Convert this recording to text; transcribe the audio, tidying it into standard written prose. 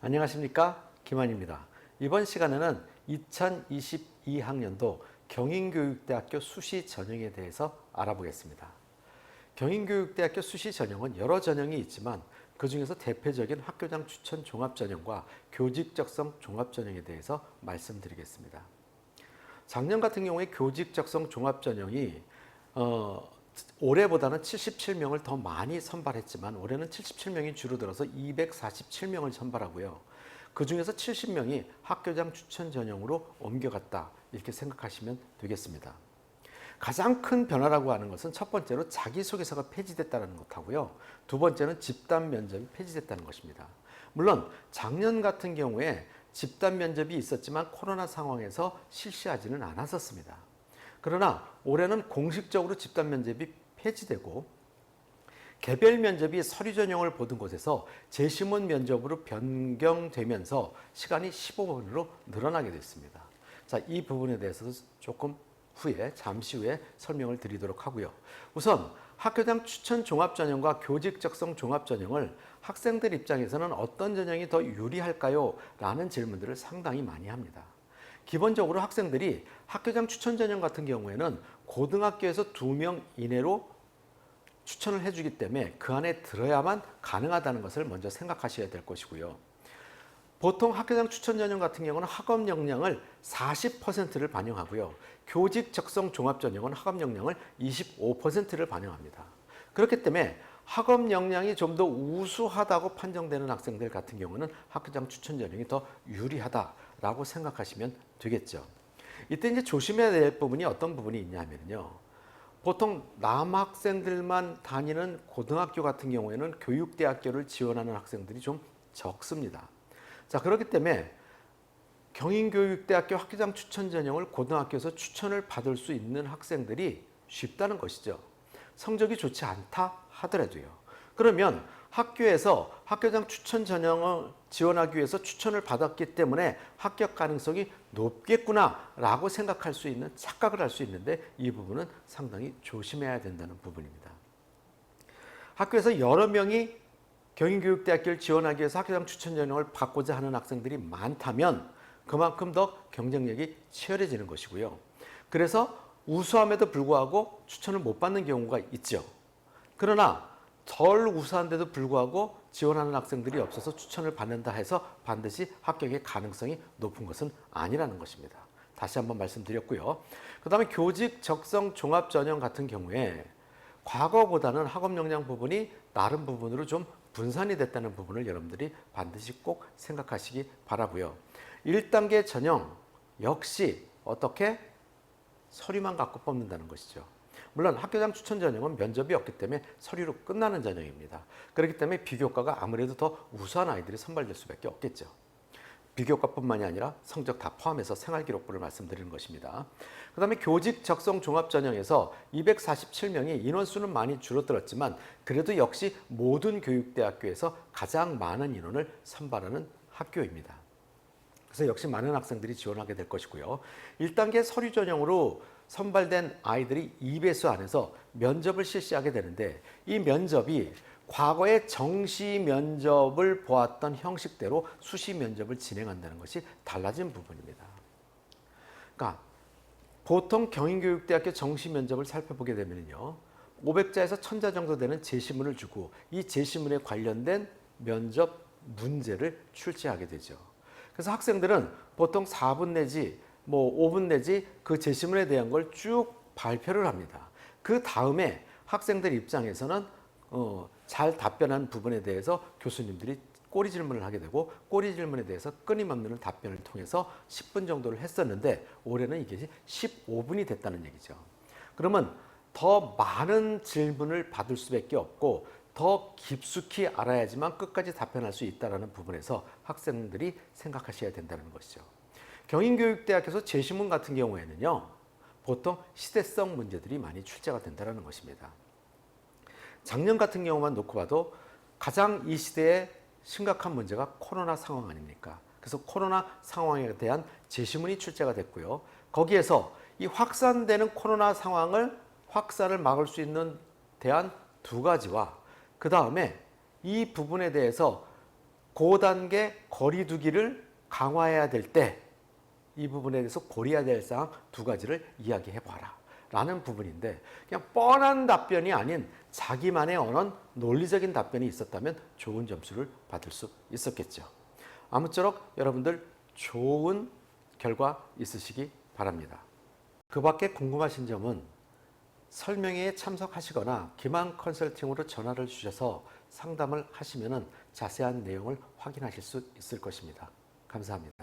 안녕하십니까, 김환입니다. 이번 시간에는 2022학년도 경인교육대학교 수시 전형에 대해서 알아보겠습니다. 경인교육대학교 수시 전형은 여러 전형이 있지만 그 중에서 대표적인 학교장 추천 종합전형과 교직적성 종합전형에 대해서 말씀드리겠습니다. 작년 같은 경우에 교직적성 종합전형이 올해보다는 77명을 더 많이 선발했지만 올해는 77명이 줄어들어서 247명을 선발하고요. 그 중에서 70명이 학교장 추천 전형으로 옮겨갔다, 이렇게 생각하시면 되겠습니다. 가장 큰 변화라고 하는 것은 첫 번째로 자기소개서가 폐지됐다는 것하고요. 두 번째는 집단 면접이 폐지됐다는 것입니다. 물론 작년 같은 경우에 집단 면접이 있었지만 코로나 상황에서 실시하지는 않았었습니다. 그러나 올해는 공식적으로 집단 면접이 폐지되고 개별 면접이 서류 전형을 보던 곳에서 재심원 면접으로 변경되면서 시간이 15분으로 늘어나게 됐습니다. 자, 이 부분에 대해서도 잠시 후에 설명을 드리도록 하고요. 우선 학교장 추천 종합전형과 교직적성 종합전형을 학생들 입장에서는 어떤 전형이 더 유리할까요? 라는 질문들을 상당히 많이 합니다. 기본적으로 학생들이 학교장 추천 전형 같은 경우에는 고등학교에서 2명 이내로 추천을 해주기 때문에 그 안에 들어야만 가능하다는 것을 먼저 생각하셔야 될 것이고요. 보통 학교장 추천 전형 같은 경우는 학업 역량을 40%를 반영하고요. 교직 적성 종합 전형은 학업 역량을 25%를 반영합니다. 그렇기 때문에 학업 역량이 좀 더 우수하다고 판정되는 학생들 같은 경우는 학교장 추천 전형이 더 유리하다라고 생각하시면 되겠죠. 이때 이제 조심해야 될 부분이 어떤 부분이 있냐면요. 보통 남학생들만 다니는 고등학교 같은 경우에는 교육대학교를 지원하는 학생들이 좀 적습니다. 자, 그렇기 때문에 경인교육대학교 학교장 추천 전형을 고등학교에서 추천을 받을 수 있는 학생들이 쉽다는 것이죠. 성적이 좋지 않다 하더라도요. 그러면 학교에서 학교장 추천 전형을 지원하기 위해서 추천을 받았기 때문에 합격 가능성이 높겠구나라고 생각할 수 있는 착각을 할 수 있는데 이 부분은 상당히 조심해야 된다는 부분입니다. 학교에서 여러 명이 경인교육대학교를 지원하기 위해서 학교장 추천 전형을 받고자 하는 학생들이 많다면 그만큼 더 경쟁력이 치열해지는 것이고요. 그래서 우수함에도 불구하고 추천을 못 받는 경우가 있죠. 그러나 덜 우수한데도 불구하고 지원하는 학생들이 없어서 추천을 받는다 해서 반드시 합격의 가능성이 높은 것은 아니라는 것입니다. 다시 한번 말씀드렸고요. 그 다음에 교직 적성 종합 전형 같은 경우에 과거보다는 학업 역량 부분이 다른 부분으로 좀 분산이 됐다는 부분을 여러분들이 반드시 꼭 생각하시기 바라고요. 1단계 전형 역시 어떻게 서류만 갖고 뽑는다는 것이죠. 물론 학교장 추천 전형은 면접이 없기 때문에 서류로 끝나는 전형입니다. 그렇기 때문에 비교과가 아무래도 더 우수한 아이들이 선발될 수밖에 없겠죠. 비교과뿐만이 아니라 성적 다 포함해서 생활기록부를 말씀드리는 것입니다. 그 다음에 교직 적성 종합 전형에서 247명이 인원수는 많이 줄어들었지만 그래도 역시 모든 교육대학교에서 가장 많은 인원을 선발하는 학교입니다. 그래서 역시 많은 학생들이 지원하게 될 것이고요. 1단계 서류 전형으로 선발된 아이들이 2배수 안에서 면접을 실시하게 되는데 이 면접이 과거의 정시 면접을 보았던 형식대로 수시 면접을 진행한다는 것이 달라진 부분입니다. 그러니까 보통 경인교육대학교 정시 면접을 살펴보게 되면요. 500자에서 1000자 정도 되는 제시문을 주고 이 제시문에 관련된 면접 문제를 출제하게 되죠. 그래서 학생들은 보통 4분 내지 5분 내지 그 제시문에 대한 걸 쭉 발표를 합니다. 그 다음에 학생들 입장에서는 잘 답변한 부분에 대해서 교수님들이 꼬리 질문을 하게 되고 꼬리 질문에 대해서 끊임없는 답변을 통해서 10분 정도를 했었는데 올해는 이게 15분이 됐다는 얘기죠. 그러면 더 많은 질문을 받을 수밖에 없고 더 깊숙이 알아야지만 끝까지 답변할 수 있다는 부분에서 학생들이 생각하셔야 된다는 것이죠. 경인교육대학에서 제시문 같은 경우에는요. 보통 시대성 문제들이 많이 출제가 된다는 것입니다. 작년 같은 경우만 놓고 봐도 가장 이 시대에 심각한 문제가 코로나 상황 아닙니까? 그래서 코로나 상황에 대한 제시문이 출제가 됐고요. 거기에서 이 확산되는 코로나 상황을 확산을 막을 수 있는 대안 2가지와 그 다음에 이 부분에 대해서 고단계 거리두기를 강화해야 될 때 이 부분에 대해서 고려해야 될 사항 두 가지를 이야기해 봐라 라는 부분인데, 그냥 뻔한 답변이 아닌 자기만의 어떤 논리적인 답변이 있었다면 좋은 점수를 받을 수 있었겠죠. 아무쪼록 여러분들 좋은 결과 있으시기 바랍니다. 그 밖에 궁금하신 점은 설명회에 참석하시거나 기망 컨설팅으로 전화를 주셔서 상담을 하시면 자세한 내용을 확인하실 수 있을 것입니다. 감사합니다.